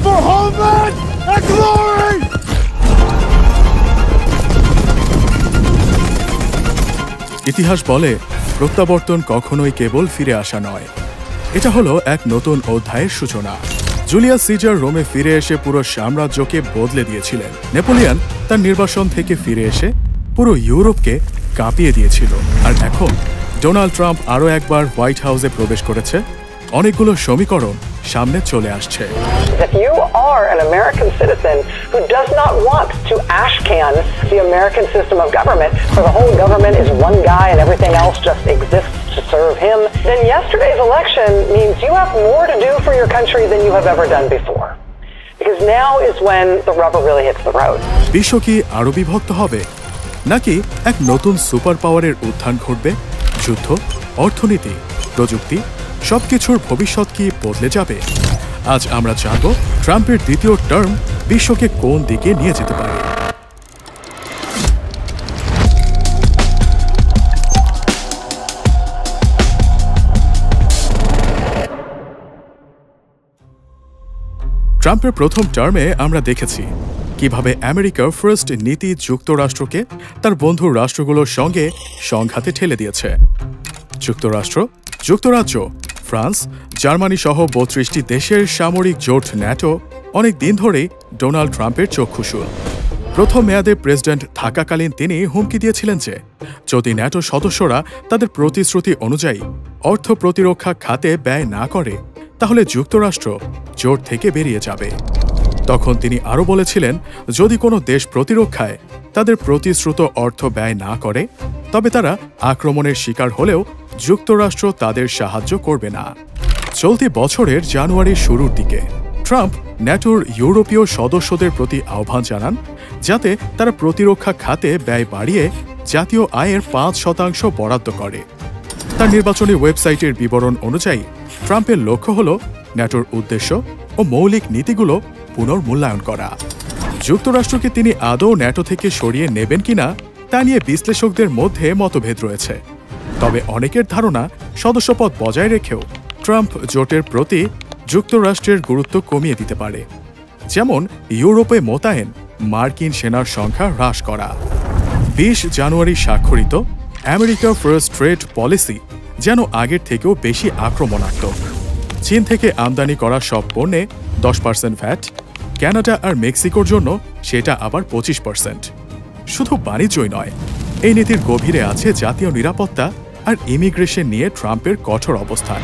for homeland and glory! ইতিহাস বলে প্রত্যাবর্তন কখনোই কেবল ফিরে আসা নয়, এটা হলো এক নতুন অধ্যায়ের সূচনা। জুলিয়াস সিজার রোমে ফিরে এসে পুরো সাম্রাজ্যকে বদলে দিয়েছিলেন। নেপোলিয়ন তার নির্বাসন থেকে ফিরে এসে পুরো ইউরোপকে কাঁপিয়ে দিয়েছিল। আর এখন ডোনাল্ড ট্রাম্প আরও একবার হোয়াইট হাউসে প্রবেশ করেছে। অনেকগুলো সমীকরণ সামনে চলে আসছে। If you are an American citizen who does not want to ashcan the American system of government, where the whole government is one guy and everything else just exists to serve him, then yesterday's election means you have more to do for your country than you have ever done before. Because now is when the rubber really hits the road. বিশ্ব কি আরো বিভক্ত হবে, নাকি এক নতুন super পাওয়ারের উত্থান ঘটবে? যুদ্ধ, অর্থনীতি, প্রযুক্তি সবকিছুর ভবিষ্যৎ কি বদলে যাবে? আজ আমরা জানব ট্রাম্পের দ্বিতীয় টার্ম বিশ্বকে কোন দিকে নিয়ে যেতে পারে। ট্রাম্পের প্রথম টার্মে আমরা দেখেছি কিভাবে আমেরিকা ফার্স্ট নীতি যুক্তরাষ্ট্রকে তার বন্ধু রাষ্ট্রগুলোর সঙ্গে সংঘাতে ঠেলে দিয়েছে। যুক্তরাষ্ট্র, যুক্তরাজ্য, ফ্রান্স, জার্মানি সহ ৩২টি দেশের সামরিক জোট ন্যাটো অনেক দিন ধরেই ডোনাল্ড ট্রাম্পের চক্ষুশূল। প্রথম মেয়াদে প্রেসিডেন্ট থাকাকালীন তিনি হুমকি দিয়েছিলেন যে যদি ন্যাটো সদস্যরা তাদের প্রতিশ্রুতি অনুযায়ী অর্থ প্রতিরক্ষা খাতে ব্যয় না করে তাহলে যুক্তরাষ্ট্র জোট থেকে বেরিয়ে যাবে। তখন তিনি আরও বলেছিলেন যদি কোনো দেশ প্রতিরক্ষায় তাদের প্রতিশ্রুত অর্থ ব্যয় না করে তবে তারা আক্রমণের শিকার হলেও যুক্তরাষ্ট্র তাদের সাহায্য করবে না। চলতি বছরের জানুয়ারির শুরুর দিকে ট্রাম্প ন্যাটোর ইউরোপীয় সদস্যদের প্রতি আহ্বান জানান যাতে তারা প্রতিরক্ষা খাতে ব্যয় বাড়িয়ে জাতীয় আয়ের ৫% বরাদ্দ করে। তার নির্বাচনী ওয়েবসাইটের বিবরণ অনুযায়ী ট্রাম্পের লক্ষ্য হল ন্যাটোর উদ্দেশ্য ও মৌলিক নীতিগুলো পুনর্মূল্যায়ন করা। যুক্তরাষ্ট্রকে তিনি আদৌ ন্যাটো থেকে সরিয়ে নেবেন কিনা তা নিয়ে বিশ্লেষকদের মধ্যে মতভেদ রয়েছে। তবে অনেকের ধারণা সদস্যপদ বজায় রেখেও ট্রাম্প জোটের প্রতি যুক্তরাষ্ট্রের গুরুত্ব কমিয়ে দিতে পারে, যেমন ইউরোপে মোতায়েন মার্কিন সেনার সংখ্যা হ্রাস করা। ২০ জানুয়ারি স্বাক্ষরিত আমেরিকা ফার্স্ট ট্রেড পলিসি যেন আগের থেকেও বেশি আক্রমণাত্মক। চীন থেকে আমদানি করা সব পণ্যে 10% ভ্যাট, কানাডা আর মেক্সিকোর জন্য সেটা আবার 25%। শুধু বাণিজ্যই নয়, এই নীতির গভীরে আছে জাতীয় নিরাপত্তা আর ইমিগ্রেশন নিয়ে ট্রাম্পের কঠোর অবস্থান।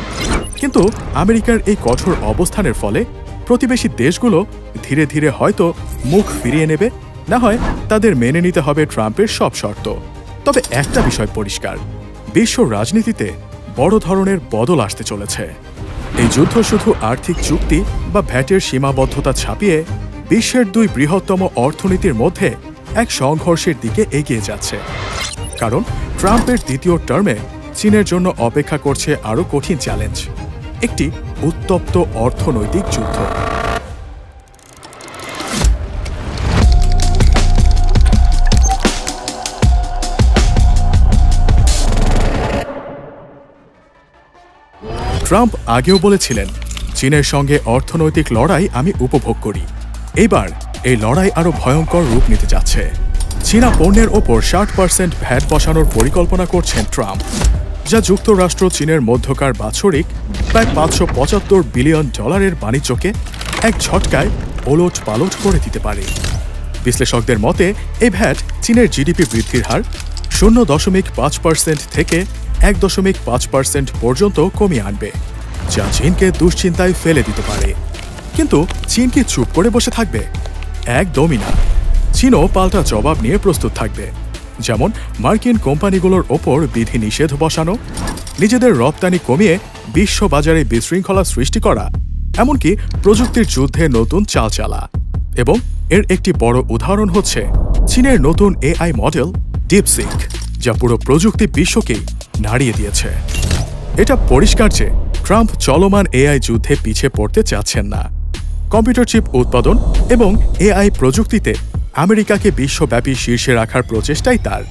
কিন্তু আমেরিকার এই কঠোর অবস্থানের ফলে প্রতিবেশী দেশগুলো ধীরে ধীরে হয়তো মুখ ফিরিয়ে নেবে, না হয় তাদের মেনে নিতে হবে ট্রাম্পের সব শর্ত। তবে একটা বিষয় পরিষ্কার, বিশ্ব রাজনীতিতে বড় ধরনের বদল আসতে চলেছে। এই যুদ্ধ শুধু আর্থিক চুক্তি বা ভ্যাটের সীমাবদ্ধতা ছাপিয়ে বিশ্বের দুই বৃহত্তম অর্থনীতির মধ্যে এক সংঘর্ষের দিকে এগিয়ে যাচ্ছে। কারণ ট্রাম্পের দ্বিতীয় টার্মে চীনের জন্য অপেক্ষা করছে আরও কঠিন চ্যালেঞ্জ, একটি উত্তপ্ত অর্থনৈতিক যুদ্ধ। ট্রাম্প আগেও বলেছিলেন চীনের সঙ্গে অর্থনৈতিক লড়াই আমি উপভোগ করি। এইবার এই লড়াই আরও ভয়ঙ্কর রূপ নিতে যাচ্ছে। চীনা পণ্যের ওপর 60% ভ্যাট বসানোর পরিকল্পনা করছেন ট্রাম্প, যা যুক্তরাষ্ট্র চীনের মধ্যকার বাৎসরিক প্রায় $575 বিলিয়ন বাণিজ্যকে এক ঝটকায় ওলট পালট করে দিতে পারে। বিশ্লেষকদের মতে এই ভ্যাট চীনের জিডিপি বৃদ্ধির হার 0.5% থেকে 1.5% পর্যন্ত কমিয়ে আনবে, যা চীনকে দুশ্চিন্তায় ফেলে দিতে পারে। কিন্তু চীন কি চুপ করে বসে থাকবে? একদমই না। চীনও পাল্টা জবাব নিয়ে প্রস্তুত থাকবে, যেমন মার্কিন কোম্পানিগুলোর ওপর বিধি নিষেধ বসানো, নিজেদের রপ্তানি কমিয়ে বিশ্ব বাজারে বিশৃঙ্খলা সৃষ্টি করা, এমনকি প্রযুক্তির যুদ্ধে নতুন চাল চালা। এবং এর একটি বড় উদাহরণ হচ্ছে চীনের নতুন এআই মডেল ডিপসিক, যা পুরো প্রযুক্তি বিশ্বকেই নাড়িয়ে দিয়েছে। এটা পরিষ্কার যে ট্রাম্প চলমান এআই যুদ্ধে পিছিয়ে পড়তে চাচ্ছেন না। কম্পিউটার চিপ উৎপাদন এবং এআই প্রযুক্তিতে আমেরিকাকে বিশ্বব্যাপী শীর্ষে রাখার প্রচেষ্টাই তার।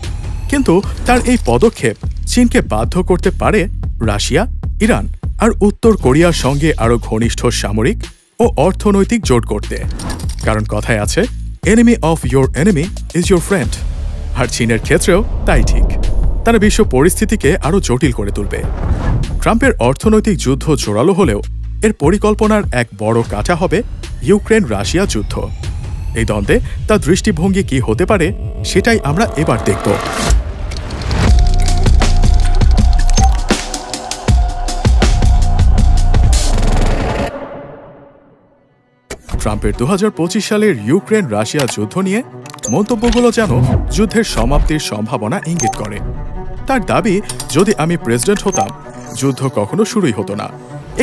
কিন্তু তার এই পদক্ষেপ চীনকে বাধ্য করতে পারে রাশিয়া, ইরান আর উত্তর কোরিয়ার সঙ্গে আরও ঘনিষ্ঠ সামরিক ও ও অর্থনৈতিক জোট করতে। কারণ কথায় আছে, enemy of your enemy is your friend. আর চীনের ক্ষেত্রেও তাই ঠিক। তারা বিশ্ব পরিস্থিতিকে আরও জটিল করে তুলবে। ট্রাম্পের অর্থনৈতিক যুদ্ধ জোরালো হলেও এর পরিকল্পনার এক বড় কাঁটা হবে ইউক্রেন রাশিয়া যুদ্ধ। এই দ্বন্দ্বে তার দৃষ্টিভঙ্গি কি হতে পারে সেটাই আমরা এবার দেখব। ট্রাম্পের 2025 সালের ইউক্রেন রাশিয়া যুদ্ধ নিয়ে মন্তব্যগুলো যেন যুদ্ধের সমাপ্তির সম্ভাবনা ইঙ্গিত করে। তার দাবি, যদি আমি প্রেসিডেন্ট হতাম, যুদ্ধ কখনো শুরুই হতো না।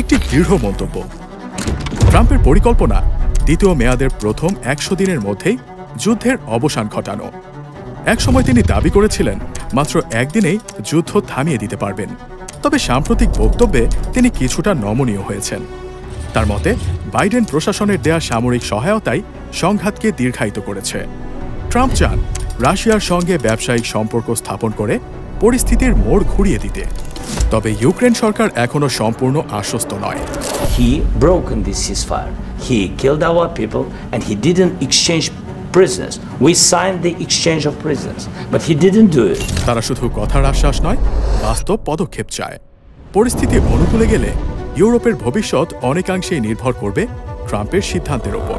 একটি দৃঢ় মন্তব্য। ট্রাম্পের পরিকল্পনা দ্বিতীয় মেয়াদের প্রথম 100 দিনের মধ্যেই যুদ্ধের অবসান ঘটানো। একসময় তিনি দাবি করেছিলেন মাত্র একদিনেই যুদ্ধ থামিয়ে দিতে পারবেন। তবে সাম্প্রতিক বক্তব্যে তিনি কিছুটা নমনীয় হয়েছেন। তার মতে, বাইডেন প্রশাসনের দেয়া সামরিক সহায়তাই সংঘাতকে দীর্ঘায়িত করেছে। ট্রাম্প চান রাশিয়ার সঙ্গে ব্যবসায়িক সম্পর্ক স্থাপন করে পরিস্থিতির মোড় ঘুরিয়ে দিতে। তবে ইউক্রেন সরকার এখনো সম্পূর্ণ আশ্বস্ত নয়। He broken this ceasefire. He killed our people and he didn't exchange prisoners. We signed the exchange of prisoners, but he didn't do it. তারা শুধু কথার আশ্বাস নয়, বাস্তব পদক্ষেপ চায়। পরিস্থিতি অনুকূলে গেলে ইউরোপের ভবিষ্যৎ অনেকাংশেই নির্ভর করবে ট্রাম্পের সিদ্ধান্তের ওপর।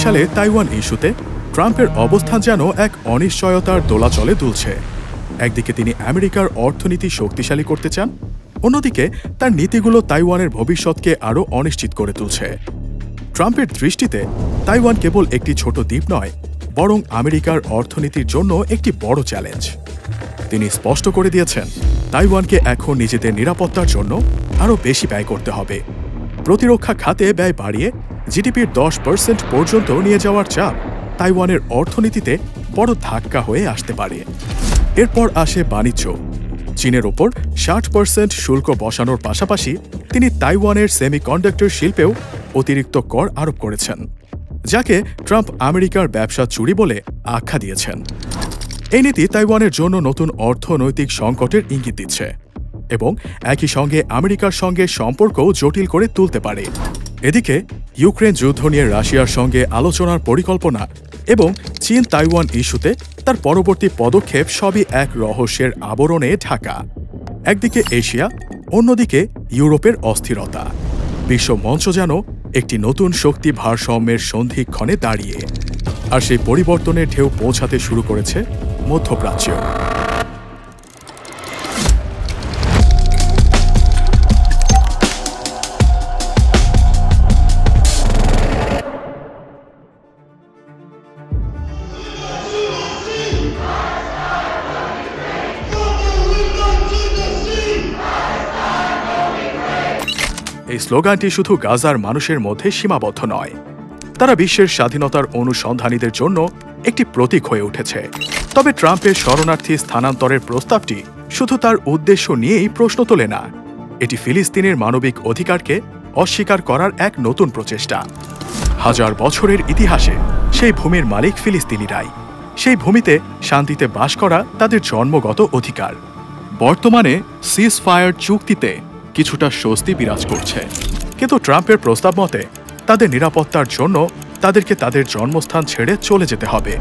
সালে তাইওয়ান ইস্যুতে ট্রাম্পের অবস্থান যেন এক অনিশ্চয়তার দোলাচলে দুলছে। একদিকে তিনি আমেরিকার অর্থনীতি শক্তিশালী করতে চান, অন্যদিকে তার নীতিগুলো তাইওয়ানের ভবিষ্যৎকে আরও অনিশ্চিত করে তুলছে। ট্রাম্পের দৃষ্টিতে তাইওয়ান কেবল একটি ছোট দ্বীপ নয়, বরং আমেরিকার অর্থনীতির জন্য একটি বড় চ্যালেঞ্জ। তিনি স্পষ্ট করে দিয়েছেন, তাইওয়ানকে এখন নিজেদের নিরাপত্তার জন্য আরও বেশি ব্যয় করতে হবে। প্রতিরক্ষা খাতে ব্যয় বাড়িয়ে জিডিপির 10% পর্যন্ত নিয়ে যাওয়ার চাপ তাইওয়ানের অর্থনীতিতে বড় ধাক্কা হয়ে আসতে পারে। এরপর আসে বাণিজ্য। চীনের ওপর 60% শুল্ক বসানোর পাশাপাশি তিনি তাইওয়ানের সেমিকন্ডাক্টর শিল্পেও অতিরিক্ত কর আরোপ করেছেন, যাকে ট্রাম্প আমেরিকার ব্যবসা চুরি বলে আখ্যা দিয়েছেন। এই নীতি তাইওয়ানের জন্য নতুন অর্থনৈতিক সংকটের ইঙ্গিত দিচ্ছে এবং একই সঙ্গে আমেরিকার সঙ্গে সম্পর্কও জটিল করে তুলতে পারে। এদিকে ইউক্রেন যুদ্ধ নিয়ে রাশিয়ার সঙ্গে আলোচনার পরিকল্পনা এবং চীন তাইওয়ান ইস্যুতে তার পরবর্তী পদক্ষেপ সবই এক রহস্যের আবরণে ঢাকা। একদিকে এশিয়া, অন্যদিকে ইউরোপের অস্থিরতা। বিশ্ব মঞ্চ যেন একটি নতুন শক্তি ভারসাম্যের সন্ধিক্ষণে দাঁড়িয়ে, আর সেই পরিবর্তনের ঢেউ পৌঁছাতে শুরু করেছে মধ্যপ্রাচ্যেও। এই স্লোগানটি শুধু গাজার মানুষের মধ্যে সীমাবদ্ধ নয়, তারা বিশ্বের স্বাধীনতার অনুসন্ধানীদের জন্য একটি প্রতীক হয়ে উঠেছে। তবে ট্রাম্পের শরণার্থী স্থানান্তরের প্রস্তাবটি শুধু তার উদ্দেশ্য নিয়েই প্রশ্ন তোলে না, এটি ফিলিস্তিনের মানবিক অধিকারকে অস্বীকার করার এক নতুন প্রচেষ্টা। হাজার বছরের ইতিহাসে সেই ভূমির মালিক ফিলিস্তিনিরাই, সেই ভূমিতে শান্তিতে বাস করা তাদের জন্মগত অধিকার। বর্তমানে সিজ ফায়ার চুক্তিতে কিছুটা স্বস্তি বিরাজ করছে, কিন্তু ট্রাম্পের প্রস্তাব মতে তাদের নিরাপত্তার জন্য তাদেরকে তাদের জন্মস্থান ছেড়ে চলে যেতে হবে।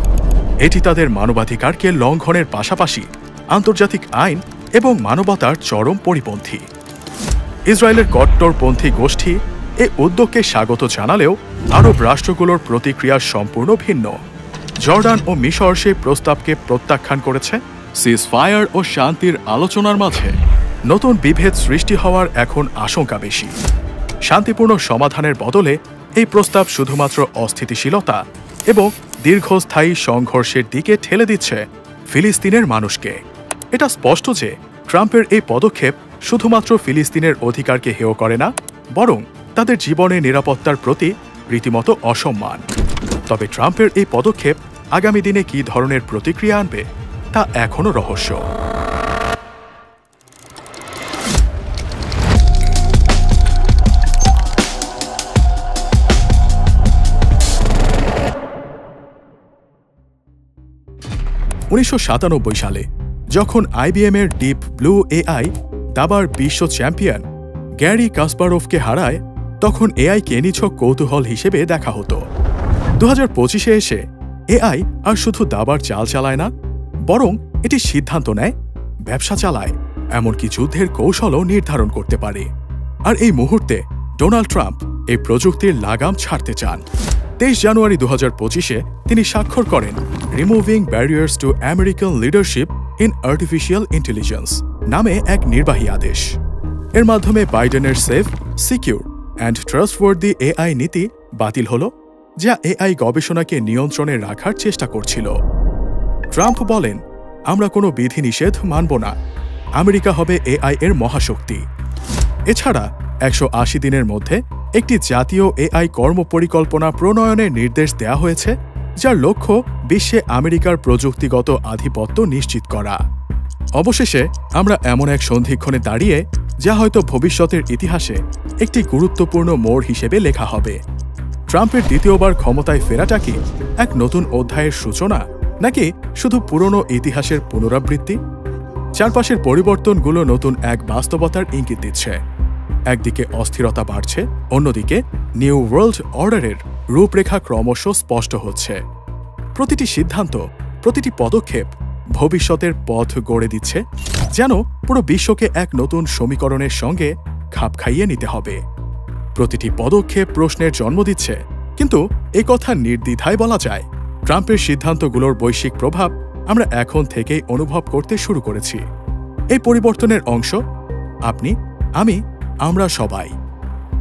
এটি তাদের মানবাধিকারকে লঙ্ঘনের পাশাপাশি আন্তর্জাতিক আইন এবং মানবতার চরম পরিপন্থী। ইসরায়েলের কট্টরপন্থী গোষ্ঠী এই উদ্যোগকে স্বাগত জানালেও আরব রাষ্ট্রগুলোর প্রতিক্রিয়া সম্পূর্ণ ভিন্ন। জর্ডান ও মিশর সেই প্রস্তাবকে প্রত্যাখ্যান করেছে। সিজ ফায়ার ও শান্তির আলোচনার মাঝে নতুন বিভেদ সৃষ্টি হওয়ার এখন আশঙ্কা বেশি। শান্তিপূর্ণ সমাধানের বদলে এই প্রস্তাব শুধুমাত্র অস্থিতিশীলতা এবং দীর্ঘস্থায়ী সংঘর্ষের দিকে ঠেলে দিচ্ছে ফিলিস্তিনের মানুষকে। এটা স্পষ্ট যে ট্রাম্পের এই পদক্ষেপ শুধুমাত্র ফিলিস্তিনের অধিকারকে হেয় করে না, বরং তাদের জীবনের নিরাপত্তার প্রতি রীতিমতো অসম্মান। তবে ট্রাম্পের এই পদক্ষেপ আগামী দিনে কী ধরনের প্রতিক্রিয়া আনবে তা এখনও রহস্য। 1997 সালে যখন IBM এর ডিপ ব্লু AI দাবার বিশ্ব চ্যাম্পিয়ন গ্যারি কাসপারভকে হারায়, তখন এআইকে নিছক কৌতূহল হিসেবে দেখা হতো। 2025-এ এসে AI আর শুধু দাবার চাল চালায় না, বরং এটি সিদ্ধান্ত নেয়, ব্যবসা চালায়, এমনকি যুদ্ধের কৌশলও নির্ধারণ করতে পারে। আর এই মুহূর্তে ডোনাল্ড ট্রাম্প এই প্রযুক্তির লাগাম ছাড়তে চান। 23 জানুয়ারি 2025-এ তিনি স্বাক্ষর করেন removing barriers two American leadership in artificial intelligence নামে এক নির্বাহী আদেশ। এর মাধ্যমে বাইডেনের safe, secure and trustworthy AI নীতি বাতিল হল, যা AI গবেষণাকে নিয়ন্ত্রণে রাখার চেষ্টা করছিল। ট্রাম্প বলেন, আমরা কোনো বিধিনিষেধ মানব না, আমেরিকা হবে AI এর মহাশক্তি। এছাড়া 180 দিনের মধ্যে একটি জাতীয় AI কর্মপরিকল্পনা প্রণয়নের নির্দেশ দেওয়া হয়েছে, যার লক্ষ্য বিশ্বে আমেরিকার প্রযুক্তিগত আধিপত্য নিশ্চিত করা। অবশেষে আমরা এমন এক সন্ধিক্ষণে দাঁড়িয়ে, যা হয়তো ভবিষ্যতের ইতিহাসে একটি গুরুত্বপূর্ণ মোড় হিসেবে লেখা হবে। ট্রাম্পের দ্বিতীয়বার ক্ষমতায় ফেরাটা কি এক নতুন অধ্যায়ের সূচনা, নাকি শুধু পুরনো ইতিহাসের পুনরাবৃত্তি? চারপাশের পরিবর্তনগুলো নতুন এক বাস্তবতার ইঙ্গিত দিচ্ছে। একদিকে অস্থিরতা বাড়ছে, অন্যদিকে নিউ ওয়ার্ল্ড অর্ডারের রূপরেখা ক্রমশ স্পষ্ট হচ্ছে। প্রতিটি সিদ্ধান্ত, প্রতিটি পদক্ষেপ ভবিষ্যতের পথ গড়ে দিচ্ছে, যেন পুরো বিশ্বকে এক নতুন সমীকরণের সঙ্গে খাপ খাইয়ে নিতে হবে। প্রতিটি পদক্ষেপ প্রশ্নের জন্ম দিচ্ছে, কিন্তু এই কথা নির্দ্বিধায় বলা যায়, ট্রাম্পের সিদ্ধান্তগুলোর বৈশ্বিক প্রভাব আমরা এখন থেকেই অনুভব করতে শুরু করেছি। এই পরিবর্তনের অংশ আপনি, আমি, আমরা সবাই।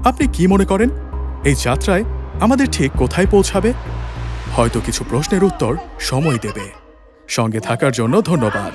আপনি কি মনে করেন, এই যাত্রায় আমাদের ঠিক কোথায় পৌঁছাবে? হয়তো কিছু প্রশ্নের উত্তর সময় দেবে। সঙ্গে থাকার জন্য ধন্যবাদ।